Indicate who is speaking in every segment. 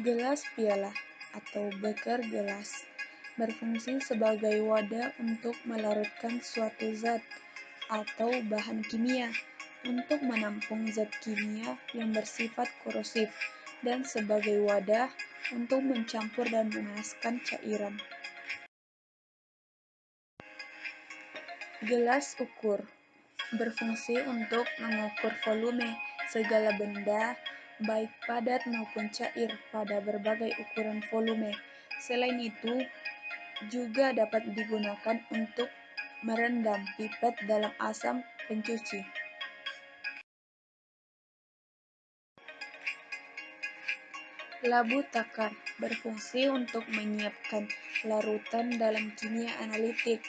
Speaker 1: Gelas piala atau beker gelas berfungsi sebagai wadah untuk melarutkan suatu zat atau bahan kimia untuk menampung zat kimia yang bersifat korosif dan sebagai wadah untuk mencampur dan memanaskan cairan. Gelas ukur berfungsi untuk mengukur volume segala benda, baik padat maupun cair, pada berbagai ukuran volume. Selain itu, juga dapat digunakan untuk merendam pipet dalam asam pencuci. Labu takar berfungsi untuk menyiapkan larutan dalam kimia analitik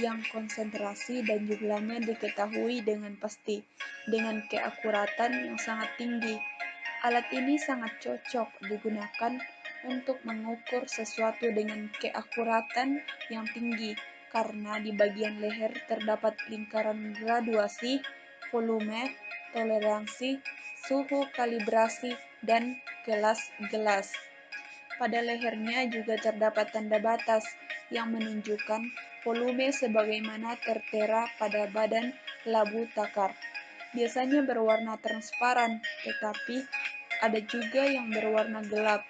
Speaker 1: yang konsentrasi dan jumlahnya diketahui dengan pasti, dengan keakuratan yang sangat tinggi. Alat ini sangat cocok digunakan untuk mengukur sesuatu dengan keakuratan yang tinggi, karena di bagian leher terdapat lingkaran graduasi, volume, toleransi, suhu kalibrasi, dan gelas-gelas. Pada lehernya juga terdapat tanda batas yang menunjukkan volume sebagaimana tertera pada badan labu takar. Biasanya berwarna transparan, tetapi ada juga yang berwarna gelap.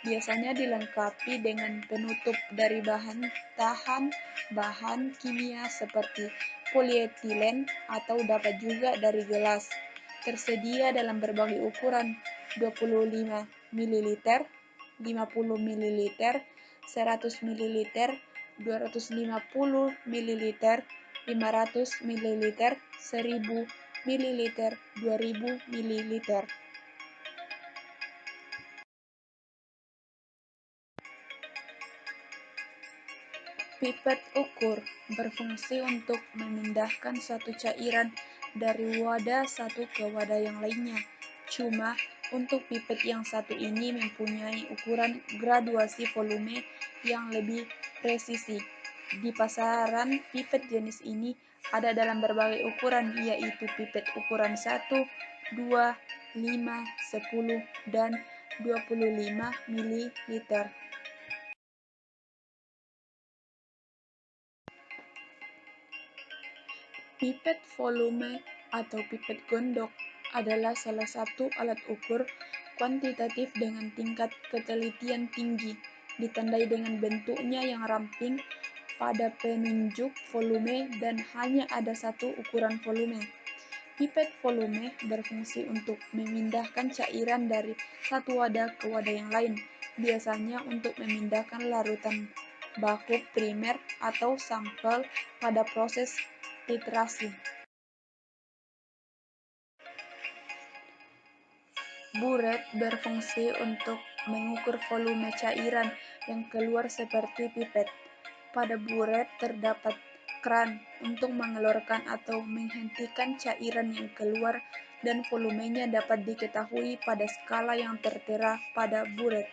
Speaker 1: Biasanya dilengkapi dengan penutup dari bahan tahan bahan kimia seperti polietilen atau dapat juga dari gelas. Tersedia dalam berbagai ukuran, 25 ml, 50 ml, 100 ml, 250 ml, 500 ml, 1000 ml, 2000 ml. Pipet ukur berfungsi untuk memindahkan satu cairan dari wadah satu ke wadah yang lainnya. Cuma, untuk pipet yang satu ini mempunyai ukuran graduasi volume yang lebih presisi. Di pasaran, pipet jenis ini ada dalam berbagai ukuran, yaitu pipet ukuran 1, 2, 5, 10, dan 25 ml. Pipet volume atau pipet gondok adalah salah satu alat ukur kuantitatif dengan tingkat ketelitian tinggi, ditandai dengan bentuknya yang ramping pada penunjuk volume dan hanya ada satu ukuran volume. Pipet volume berfungsi untuk memindahkan cairan dari satu wadah ke wadah yang lain, biasanya untuk memindahkan larutan baku primer atau sampel pada proses titrasi. Buret berfungsi untuk mengukur volume cairan yang keluar seperti pipet. Pada buret terdapat keran untuk mengeluarkan atau menghentikan cairan yang keluar, dan volumenya dapat diketahui pada skala yang tertera pada buret.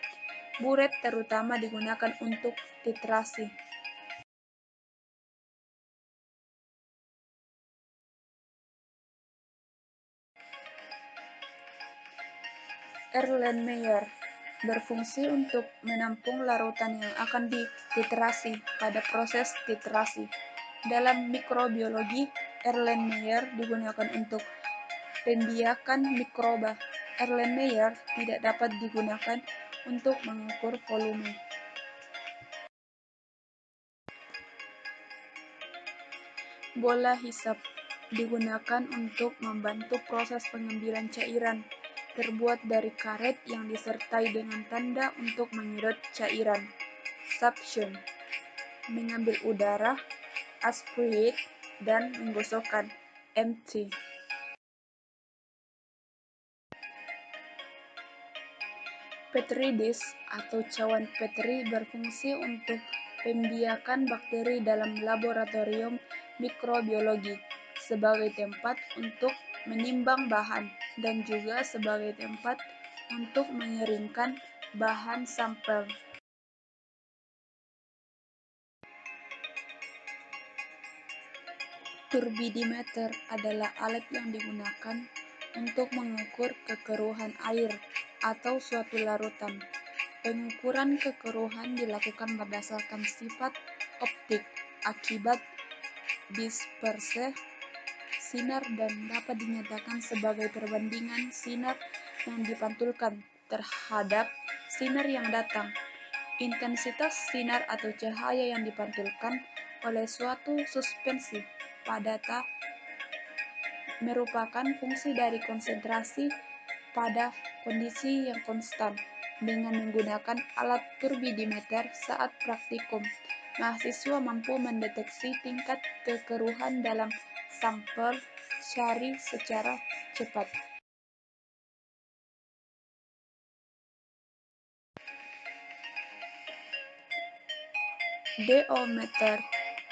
Speaker 1: Buret terutama digunakan untuk titrasi. Erlenmeyer berfungsi untuk menampung larutan yang akan dititrasi pada proses titrasi. Dalam mikrobiologi, Erlenmeyer digunakan untuk pembiakan mikroba. Erlenmeyer tidak dapat digunakan untuk mengukur volume. Bola hisap digunakan untuk membantu proses pengambilan cairan. Terbuat dari karet yang disertai dengan tanda untuk menyedot cairan. Suction, mengambil udara. Aspirate, dan menggosokkan. Empty. Petri dish atau cawan Petri berfungsi untuk pembiakan bakteri dalam laboratorium mikrobiologi, sebagai tempat untuk menimbang bahan dan juga sebagai tempat untuk mengeringkan bahan sampel. Turbidimeter adalah alat yang digunakan untuk mengukur kekeruhan air atau suatu larutan. Pengukuran kekeruhan dilakukan berdasarkan sifat optik akibat disperse sinar dan dapat dinyatakan sebagai perbandingan sinar yang dipantulkan terhadap sinar yang datang. Intensitas sinar atau cahaya yang dipantulkan oleh suatu suspensi pada merupakan fungsi dari konsentrasi pada kondisi yang konstan. Dengan menggunakan alat turbidimeter saat praktikum, mahasiswa mampu mendeteksi tingkat kekeruhan dalam sampel syari secara cepat. DO-meter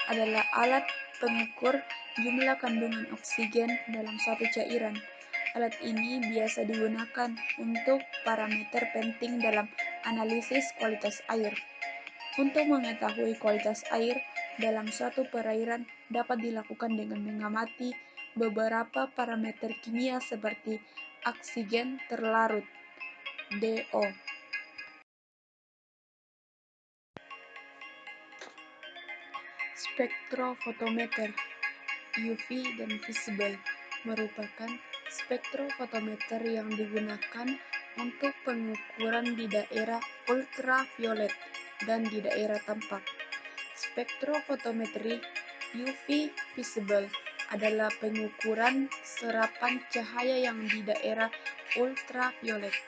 Speaker 1: adalah alat pengukur jumlah kandungan oksigen dalam suatu cairan. Alat ini biasa digunakan untuk parameter penting dalam analisis kualitas air. Untuk mengetahui kualitas air dalam suatu perairan dapat dilakukan dengan mengamati beberapa parameter kimia seperti oksigen terlarut (DO). Spektrofotometer UV dan visible merupakan spektrofotometer yang digunakan untuk pengukuran di daerah ultraviolet dan di daerah tampak. Spektrofotometri UV visible adalah pengukuran serapan cahaya yang di daerah ultraviolet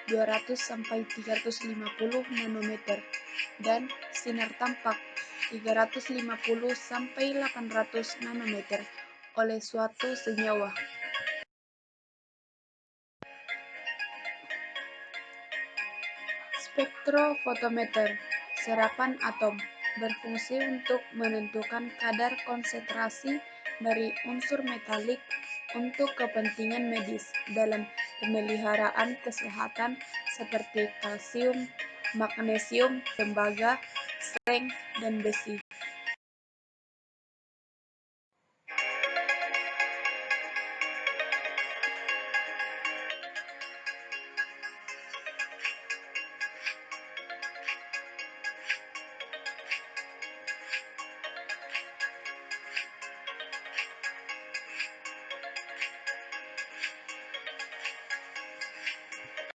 Speaker 1: 200–350 nanometer dan sinar tampak 350–800 nanometer oleh suatu senyawa. Spektrofotometer serapan atom berfungsi untuk menentukan kadar konsentrasi dari unsur metalik untuk kepentingan medis dalam pemeliharaan kesehatan seperti kalsium, magnesium, tembaga, seng, dan besi.